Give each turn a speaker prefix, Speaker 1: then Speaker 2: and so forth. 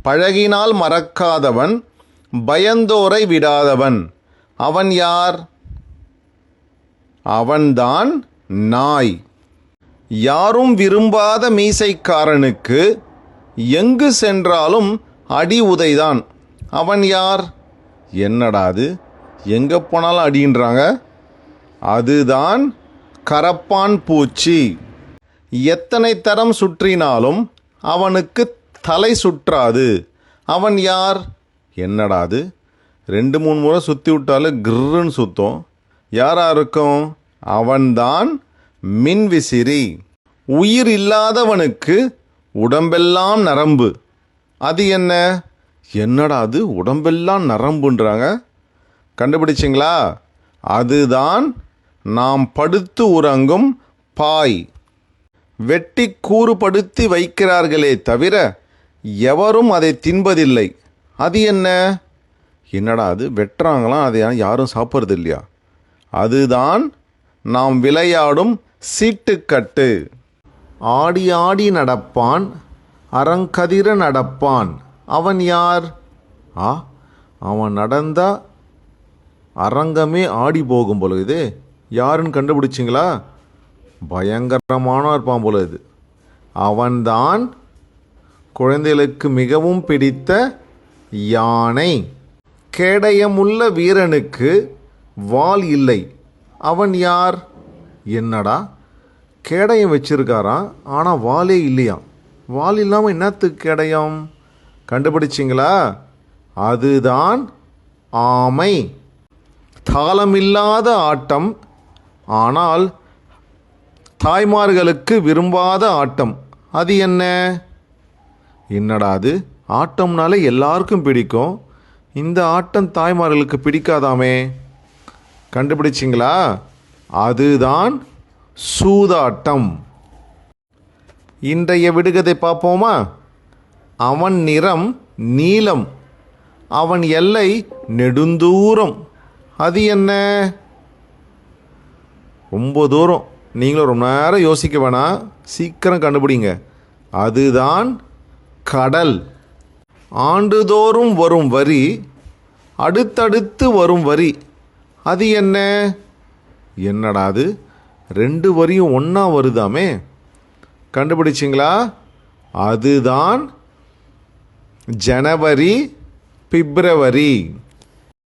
Speaker 1: பழகினால் மறக்காதவன், பயந்தோரை விடாதவன். அவன் யார்? அவன்தான் நாய். யாரும் விரும்பாத மீசைக்காரனுக்கு எங்கு சென்றாலும் அடி உதைதான். அவன் யார்? என்னடா அது, எங்கே போனாலும் அடின்றாங்க. அதுதான் கரப்பான் பூச்சி. எத்தனை தரம் சுற்றினாலும் அவனுக்கு தலை சுற்றாது. அவன் யார்? என்னடா அது, 2-3 முறை சுற்றி விட்டாலும் கிர்ன்னு சுத்தம். யாரா இருக்கும்? அவன்தான் மின்விசிறி. உயிர் இல்லாதவனுக்கு உடம்பெல்லாம் நரம்பு. அது என்ன? என்னடா அது, உடம்பெல்லாம் நரம்புன்றாங்க. கண்டுபிடிச்சிங்களா? அதுதான் நாம் படுத்து உறங்கும் பாய். வெட்டி கூறுபடுத்தி வைக்கிறார்களே தவிர எவரும் அதை தின்பதில்லை. அது என்ன? என்னடா அது, வெட்டுறாங்களாம், அதை யாரும் சாப்பிட்றது இல்லையா? அதுதான் நாம் விளையாடும் சீட்டுக்கட்டு. ஆடி ஆடி நடப்பான், அரங்கதிர நடப்பான். அவன் யார்? அவன் நடந்தா அரங்கமே ஆடி போகும் போல இது. யாருன்னு கண்டுபிடிச்சிங்களா? பயங்கரமான இருப்பான் போல இது. அவன்தான் குழந்தைகளுக்கு மிகவும் பிடித்த யானை. கேடயமுள்ள வீரனுக்கு வாள் இல்லை. அவன் யார்? என்னடா, கேடயம் வச்சிருக்காராம், ஆனால் வாளே இல்லையா? வாள் இல்லாமல் என்னத்துக்கு கேடயம்? கண்டுபிடிச்சிங்களா? அதுதான் ஆமை. தாளமில்லாத ஆட்டம், ஆனால் தாய்மார்களுக்கு விரும்பாத ஆட்டம். அது என்ன? என்னடா அது, ஆட்டம்னாலே எல்லாருக்கும் பிடிக்கும், இந்த ஆட்டம் தாய்மார்களுக்கு பிடிக்காதாமே. கண்டுபிடிச்சிங்களா? அதுதான் சூதாட்டம். இன்றைய விடுகதை பார்ப்போமா? அவன் நிறம் நீலம், அவன் எல்லை நெடுந்தூரம். அது என்ன? ரொம்ப தூரம். நீங்களும் ரொம்ப நேரம் யோசிக்க வேணாம், சீக்கிரம் கண்டுபிடிங்க. அதுதான் கடல். ஆண்டுதோறும் வரும் வரி, அடுத்தடுத்து வரும் வரி. அது என்ன? என்னடா அது, 2 வரியும் ஒன்றா வருதாமே. கண்டுபிடிச்சிங்களா? அதுதான் ஜனவரி, பிப்ரவரி.